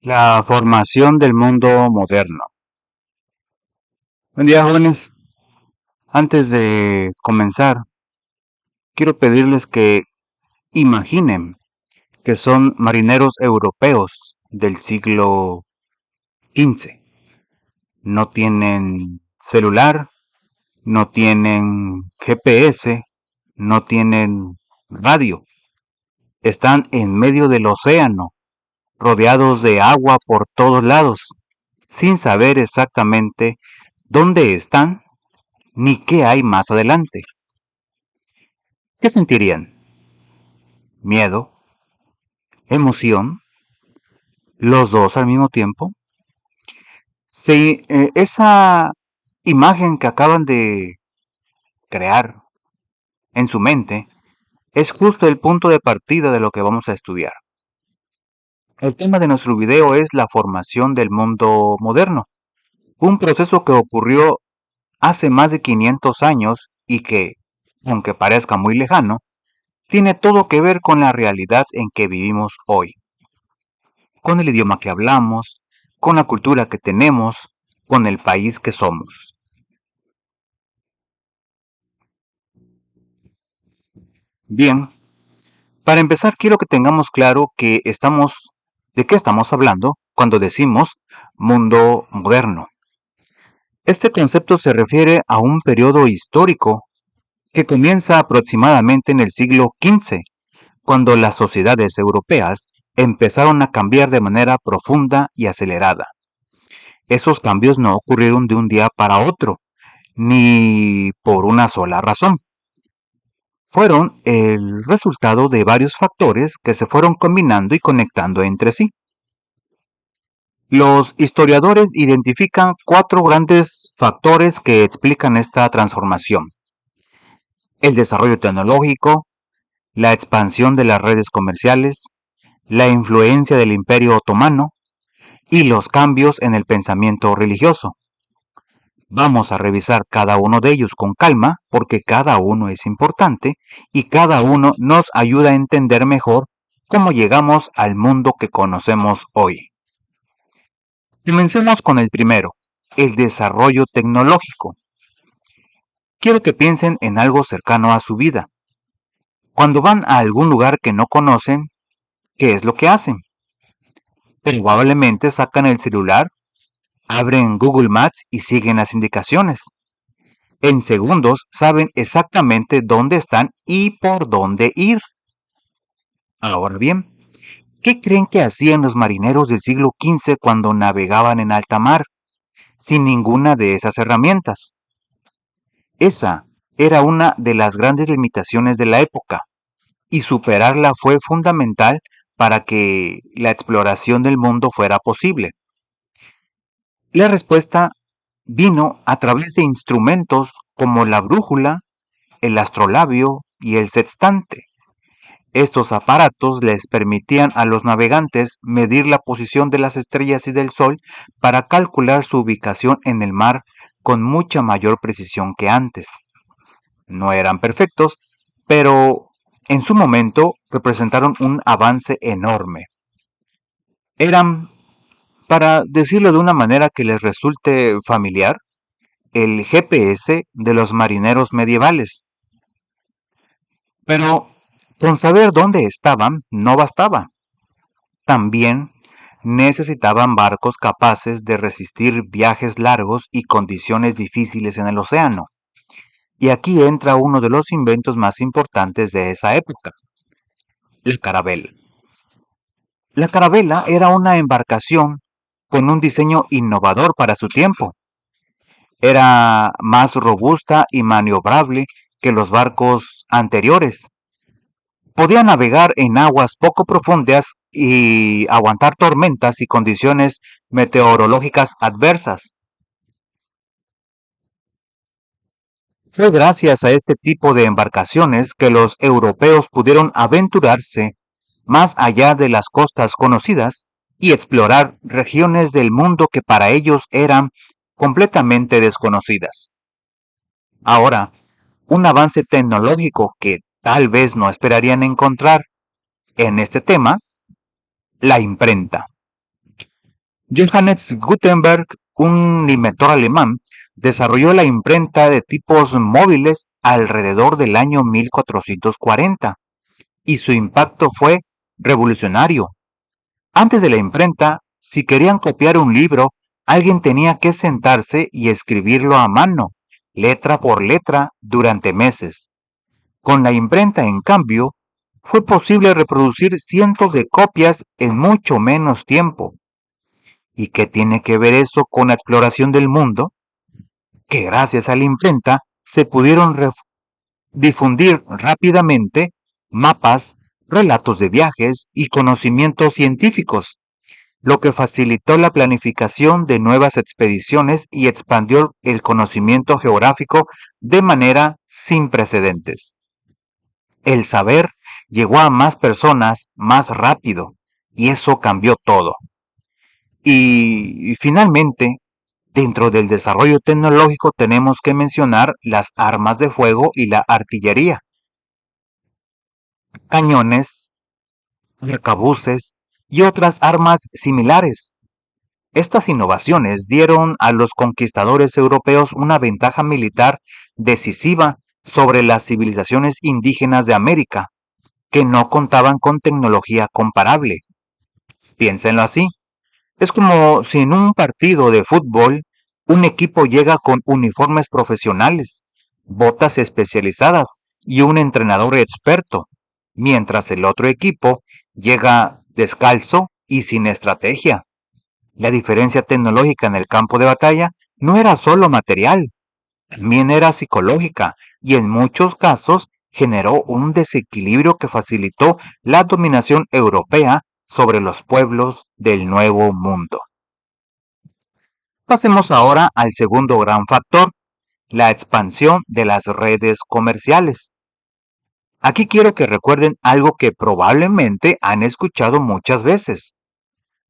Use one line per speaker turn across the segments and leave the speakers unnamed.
La formación del mundo moderno. Buen día, jóvenes. Antes de comenzar, quiero pedirles que imaginen que son marineros europeos del siglo XV. No tienen celular, no tienen GPS, no tienen radio. Están en medio del océano, rodeados de agua por todos lados, sin saber exactamente dónde están ni qué hay más adelante. ¿Qué sentirían? ¿Miedo? ¿Emoción? ¿Los dos al mismo tiempo? Si esa imagen que acaban de crear en su mente es justo el punto de partida de lo que vamos a estudiar. El tema de nuestro video es la formación del mundo moderno, un proceso que ocurrió hace más de 500 años y que, aunque parezca muy lejano, tiene todo que ver con la realidad en que vivimos hoy, con el idioma que hablamos, con la cultura que tenemos, con el país que somos. Bien, para empezar quiero que tengamos claro de qué estamos hablando cuando decimos mundo moderno. Este concepto se refiere a un periodo histórico que comienza aproximadamente en el siglo XV, cuando las sociedades europeas empezaron a cambiar de manera profunda y acelerada. Esos cambios no ocurrieron de un día para otro, ni por una sola razón. Fueron el resultado de varios factores que se fueron combinando y conectando entre sí. Los historiadores identifican 4 grandes factores que explican esta transformación: el desarrollo tecnológico, la expansión de las redes comerciales, la influencia del Imperio Otomano y los cambios en el pensamiento religioso. Vamos a revisar cada uno de ellos con calma porque cada uno es importante y cada uno nos ayuda a entender mejor cómo llegamos al mundo que conocemos hoy. Comencemos con el primero, el desarrollo tecnológico. Quiero que piensen en algo cercano a su vida. Cuando van a algún lugar que no conocen, ¿qué es lo que hacen? Probablemente sacan el celular, abren Google Maps y siguen las indicaciones. En segundos saben exactamente dónde están y por dónde ir. Ahora bien, ¿qué creen que hacían los marineros del siglo XV cuando navegaban en alta mar, sin ninguna de esas herramientas? Esa era una de las grandes limitaciones de la época, y superarla fue fundamental para que la exploración del mundo fuera posible. La respuesta vino a través de instrumentos como la brújula, el astrolabio y el sextante. Estos aparatos les permitían a los navegantes medir la posición de las estrellas y del Sol para calcular su ubicación en el mar con mucha mayor precisión que antes. No eran perfectos, pero en su momento representaron un avance enorme. Eran, para decirlo de una manera que les resulte familiar, el GPS de los marineros medievales. Pero con saber dónde estaban no bastaba. También necesitaban barcos capaces de resistir viajes largos y condiciones difíciles en el océano. Y aquí entra uno de los inventos más importantes de esa época, la carabela. La carabela era una embarcación con un diseño innovador para su tiempo. Era más robusta y maniobrable que los barcos anteriores. Podía navegar en aguas poco profundas y aguantar tormentas y condiciones meteorológicas adversas. Fue gracias a este tipo de embarcaciones que los europeos pudieron aventurarse más allá de las costas conocidas y explorar regiones del mundo que para ellos eran completamente desconocidas. Ahora, un avance tecnológico que tal vez no esperarían encontrar en este tema La imprenta. Johannes Gutenberg, un inventor alemán, desarrolló la imprenta de tipos móviles alrededor del año 1440 y su impacto fue revolucionario. Antes de la imprenta, si querían copiar un libro, alguien tenía que sentarse y escribirlo a mano, letra por letra, durante meses. Con la imprenta, en cambio, fue posible reproducir cientos de copias en mucho menos tiempo. ¿Y qué tiene que ver eso con la exploración del mundo? Que gracias a la imprenta se pudieron difundir rápidamente mapas, relatos de viajes y conocimientos científicos, lo que facilitó la planificación de nuevas expediciones y expandió el conocimiento geográfico de manera sin precedentes. El saber llegó a más personas más rápido y eso cambió todo. Y finalmente, dentro del desarrollo tecnológico tenemos que mencionar las armas de fuego y la artillería. Cañones, arcabuces y otras armas similares. Estas innovaciones dieron a los conquistadores europeos una ventaja militar decisiva sobre las civilizaciones indígenas de América, que no contaban con tecnología comparable. Piénsenlo así. Es como si en un partido de fútbol un equipo llega con uniformes profesionales, botas especializadas y un entrenador experto, mientras el otro equipo llega descalzo y sin estrategia. La diferencia tecnológica en el campo de batalla no era solo material, también era psicológica y en muchos casos generó un desequilibrio que facilitó la dominación europea sobre los pueblos del Nuevo Mundo. Pasemos ahora al segundo gran factor, la expansión de las redes comerciales. Aquí quiero que recuerden algo que probablemente han escuchado muchas veces.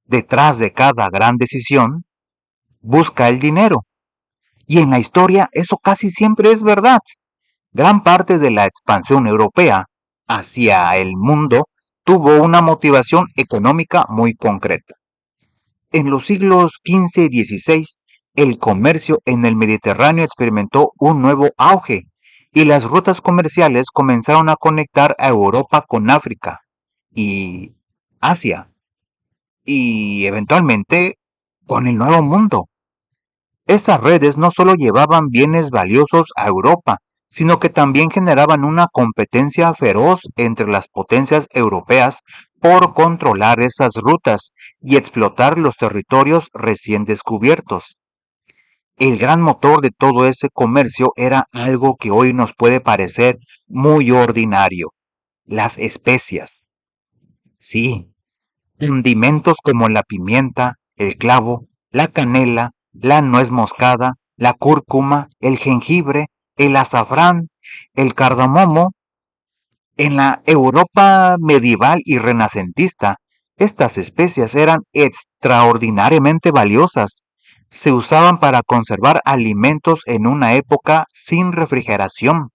Detrás de cada gran decisión, busca el dinero. Y en la historia eso casi siempre es verdad. Gran parte de la expansión europea hacia el mundo tuvo una motivación económica muy concreta. En los siglos XV y XVI, el comercio en el Mediterráneo experimentó un nuevo auge y las rutas comerciales comenzaron a conectar a Europa con África y Asia y eventualmente con el Nuevo Mundo. Esas redes no solo llevaban bienes valiosos a Europa, sino que también generaban una competencia feroz entre las potencias europeas por controlar esas rutas y explotar los territorios recién descubiertos. El gran motor de todo ese comercio era algo que hoy nos puede parecer muy ordinario, las especias. Sí, condimentos como la pimienta, el clavo, la canela, la nuez moscada, la cúrcuma, el jengibre, el azafrán, el cardamomo. En la Europa medieval y renacentista, estas especias eran extraordinariamente valiosas. Se usaban para conservar alimentos en una época sin refrigeración,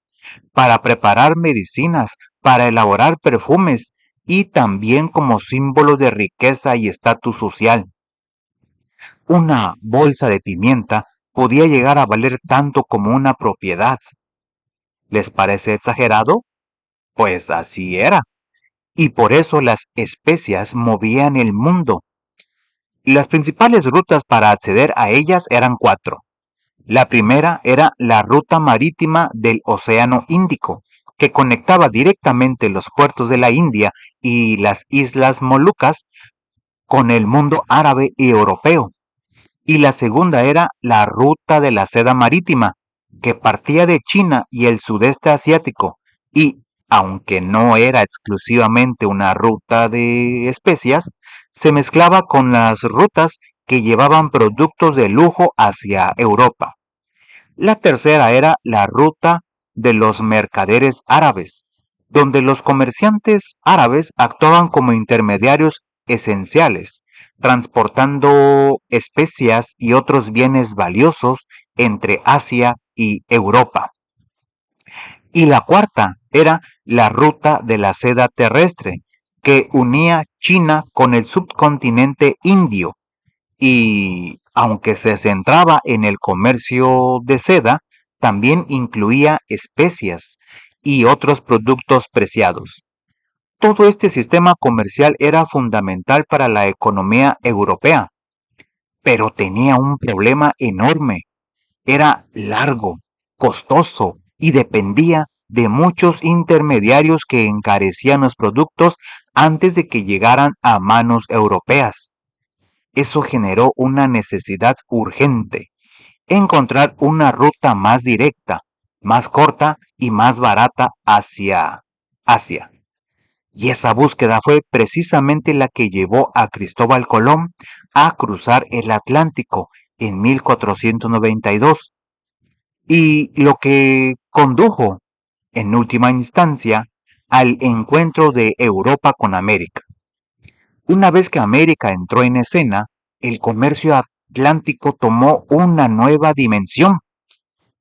para preparar medicinas, para elaborar perfumes y también como símbolo de riqueza y estatus social. Una bolsa de pimienta podía llegar a valer tanto como una propiedad. ¿Les parece exagerado? Pues así era. Y por eso las especias movían el mundo. Las principales rutas para acceder a ellas eran cuatro. La primera era la ruta marítima del Océano Índico, que conectaba directamente los puertos de la India y las islas Molucas con el mundo árabe y europeo. Y la segunda era la ruta de la seda marítima, que partía de China y el sudeste asiático, y, aunque no era exclusivamente una ruta de especias, se mezclaba con las rutas que llevaban productos de lujo hacia Europa. La tercera era la ruta de los mercaderes árabes, donde los comerciantes árabes actuaban como intermediarios esenciales, transportando especias y otros bienes valiosos entre Asia y Europa. Y la cuarta era la ruta de la seda terrestre, que unía China con el subcontinente indio y, aunque se centraba en el comercio de seda, también incluía especias y otros productos preciados. Todo este sistema comercial era fundamental para la economía europea, pero tenía un problema enorme. Era largo, costoso y dependía de muchos intermediarios que encarecían los productos antes de que llegaran a manos europeas. Eso generó una necesidad urgente: encontrar una ruta más directa, más corta y más barata hacia Asia. Y esa búsqueda fue precisamente la que llevó a Cristóbal Colón a cruzar el Atlántico en 1492 y lo que condujo, en última instancia, al encuentro de Europa con América. Una vez que América entró en escena, el comercio atlántico tomó una nueva dimensión.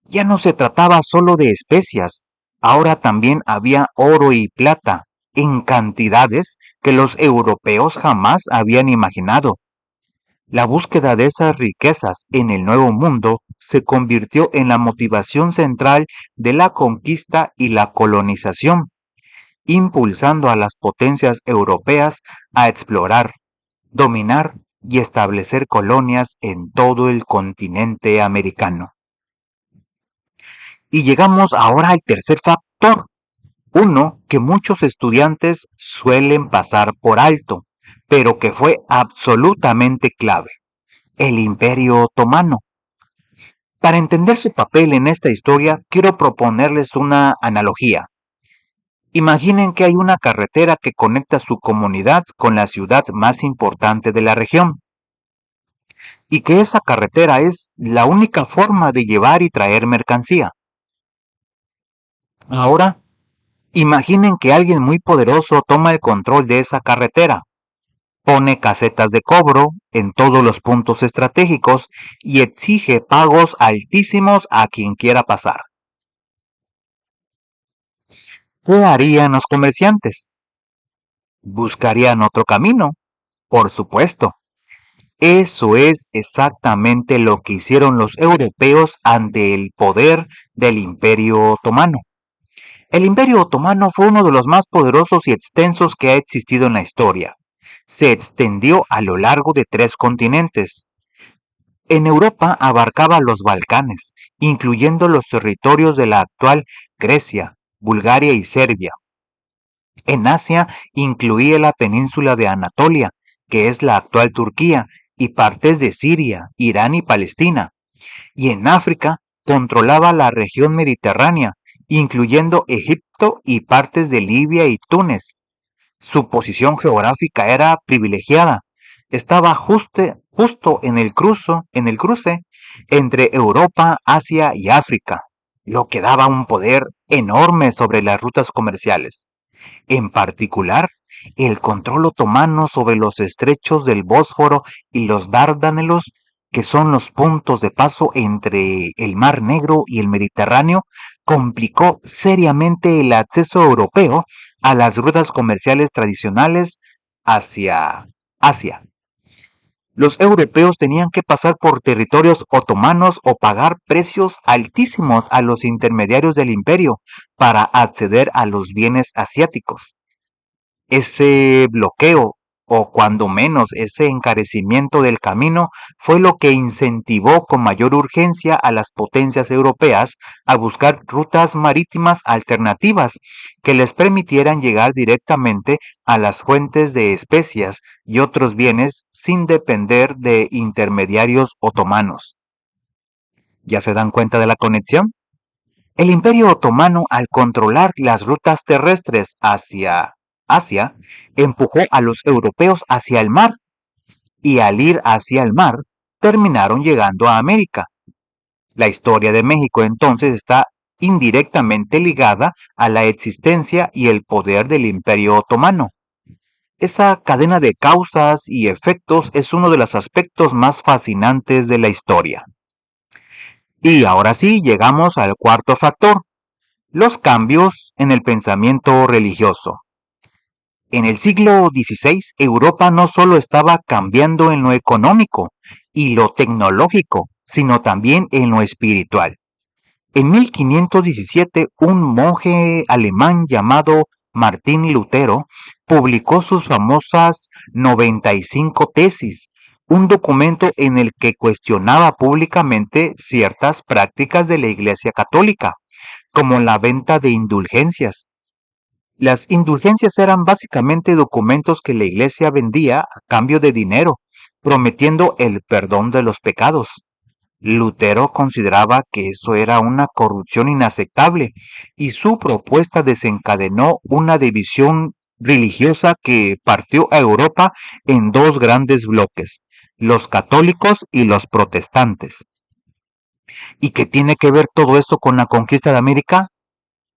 Ya no se trataba solo de especias, ahora también había oro y plata, en cantidades que los europeos jamás habían imaginado. La búsqueda de esas riquezas en el Nuevo Mundo se convirtió en la motivación central de la conquista y la colonización, impulsando a las potencias europeas a explorar, dominar y establecer colonias en todo el continente americano. Y llegamos ahora al tercer factor, uno que muchos estudiantes suelen pasar por alto, pero que fue absolutamente clave: el Imperio Otomano. Para entender su papel en esta historia, quiero proponerles una analogía. Imaginen que hay una carretera que conecta su comunidad con la ciudad más importante de la región, y que esa carretera es la única forma de llevar y traer mercancía. Ahora, imaginen que alguien muy poderoso toma el control de esa carretera, pone casetas de cobro en todos los puntos estratégicos y exige pagos altísimos a quien quiera pasar. ¿Qué harían los comerciantes? Buscarían otro camino, por supuesto. Eso es exactamente lo que hicieron los europeos ante el poder del Imperio Otomano. El Imperio Otomano fue uno de los más poderosos y extensos que ha existido en la historia. Se extendió a lo largo de 3 continentes. En Europa abarcaba los Balcanes, incluyendo los territorios de la actual Grecia, Bulgaria y Serbia. En Asia incluía la península de Anatolia, que es la actual Turquía, y partes de Siria, Irán y Palestina. Y en África controlaba la región mediterránea, incluyendo Egipto y partes de Libia y Túnez. Su posición geográfica era privilegiada. Estaba justo en el cruce entre Europa, Asia y África, lo que daba un poder enorme sobre las rutas comerciales. En particular, el control otomano sobre los estrechos del Bósforo y los Dardanelos, que son los puntos de paso entre el Mar Negro y el Mediterráneo, complicó seriamente el acceso europeo a las rutas comerciales tradicionales hacia Asia. Los europeos tenían que pasar por territorios otomanos o pagar precios altísimos a los intermediarios del imperio para acceder a los bienes asiáticos. Ese bloqueo, o cuando menos ese encarecimiento del camino, fue lo que incentivó con mayor urgencia a las potencias europeas a buscar rutas marítimas alternativas que les permitieran llegar directamente a las fuentes de especias y otros bienes sin depender de intermediarios otomanos. ¿Ya se dan cuenta de la conexión? El Imperio Otomano, al controlar las rutas terrestres hacia Asia, empujó a los europeos hacia el mar, y al ir hacia el mar, terminaron llegando a América. La historia de México entonces está indirectamente ligada a la existencia y el poder del Imperio Otomano. Esa cadena de causas y efectos es uno de los aspectos más fascinantes de la historia. Y ahora sí, llegamos al cuarto factor: los cambios en el pensamiento religioso. En el siglo XVI, Europa no solo estaba cambiando en lo económico y lo tecnológico, sino también en lo espiritual. En 1517, un monje alemán llamado Martín Lutero publicó sus famosas 95 tesis, un documento en el que cuestionaba públicamente ciertas prácticas de la Iglesia Católica, como la venta de indulgencias. Las indulgencias eran básicamente documentos que la Iglesia vendía a cambio de dinero, prometiendo el perdón de los pecados. Lutero consideraba que eso era una corrupción inaceptable y su propuesta desencadenó una división religiosa que partió a Europa en dos grandes bloques, los católicos y los protestantes. ¿Y qué tiene que ver todo esto con la conquista de América?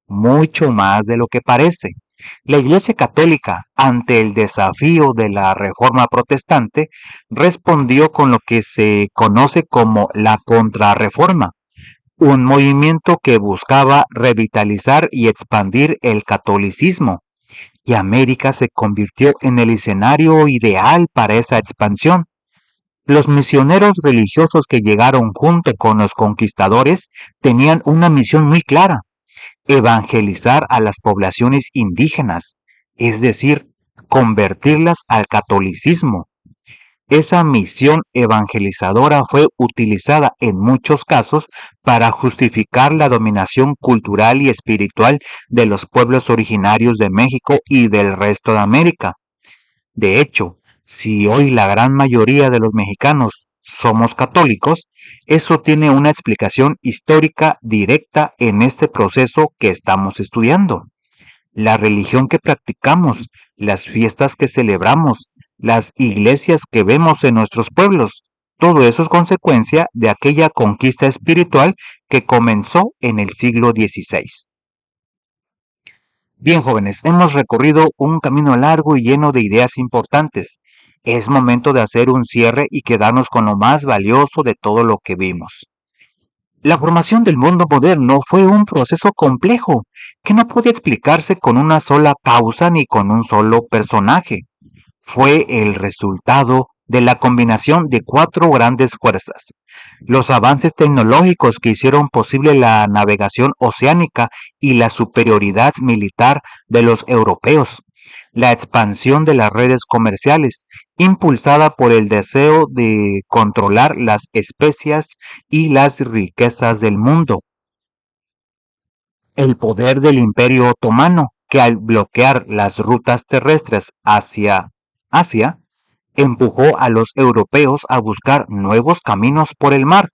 Mucho más de lo que parece. La Iglesia Católica, ante el desafío de la Reforma Protestante, respondió con lo que se conoce como la Contrarreforma, un movimiento que buscaba revitalizar y expandir el catolicismo, y América se convirtió en el escenario ideal para esa expansión. Los misioneros religiosos que llegaron junto con los conquistadores tenían una misión muy clara: evangelizar a las poblaciones indígenas, es decir, convertirlas al catolicismo. Esa misión evangelizadora fue utilizada en muchos casos para justificar la dominación cultural y espiritual de los pueblos originarios de México y del resto de América. De hecho, si hoy la gran mayoría de los mexicanos somos católicos, eso tiene una explicación histórica directa en este proceso que estamos estudiando. La religión que practicamos, las fiestas que celebramos, las iglesias que vemos en nuestros pueblos, todo eso es consecuencia de aquella conquista espiritual que comenzó en el siglo XVI. Bien, jóvenes, hemos recorrido un camino largo y lleno de ideas importantes. Es momento de hacer un cierre y quedarnos con lo más valioso de todo lo que vimos. La formación del mundo moderno fue un proceso complejo que no podía explicarse con una sola causa ni con un solo personaje. Fue el resultado de la combinación de cuatro grandes fuerzas: los avances tecnológicos que hicieron posible la navegación oceánica y la superioridad militar de los europeos, la expansión de las redes comerciales, impulsada por el deseo de controlar las especias y las riquezas del mundo, el poder del Imperio Otomano, que al bloquear las rutas terrestres hacia Asia, empujó a los europeos a buscar nuevos caminos por el mar,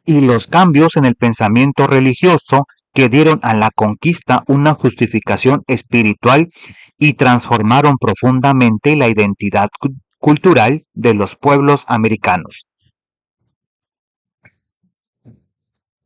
y los cambios en el pensamiento religioso que dieron a la conquista una justificación espiritual y transformaron profundamente la identidad cultural de los pueblos americanos.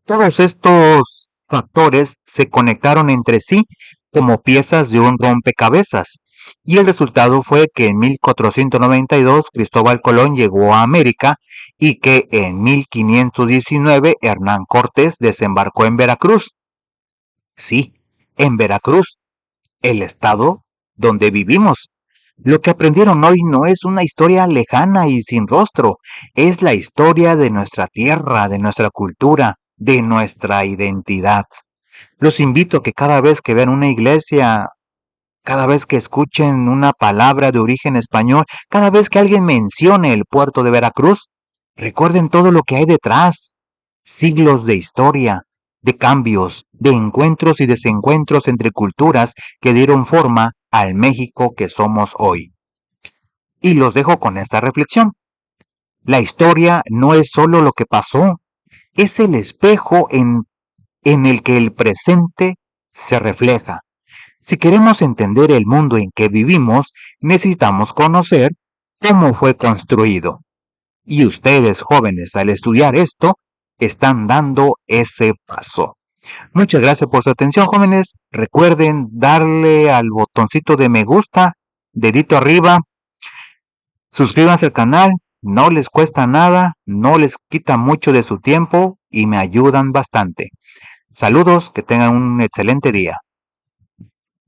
Todos estos factores se conectaron entre sí como piezas de un rompecabezas, y el resultado fue que en 1492 Cristóbal Colón llegó a América y que en 1519 Hernán Cortés desembarcó en Veracruz. Sí, en Veracruz, el estado donde vivimos. Lo que aprendieron hoy no es una historia lejana y sin rostro, es la historia de nuestra tierra, de nuestra cultura, de nuestra identidad. Los invito a que cada vez que vean una iglesia, cada vez que escuchen una palabra de origen español, cada vez que alguien mencione el puerto de Veracruz, recuerden todo lo que hay detrás: siglos de historia, de cambios, de encuentros y desencuentros entre culturas que dieron forma al México que somos hoy. Y los dejo con esta reflexión: la historia no es solo lo que pasó, es el espejo en el que el presente se refleja. Si queremos entender el mundo en que vivimos, necesitamos conocer cómo fue construido. Y ustedes, jóvenes, al estudiar esto, están dando ese paso. Muchas gracias por su atención, jóvenes. Recuerden darle al botoncito de me gusta, dedito arriba. Suscríbanse al canal, no les cuesta nada, no les quita mucho de su tiempo y me ayudan bastante. Saludos, que tengan un excelente día.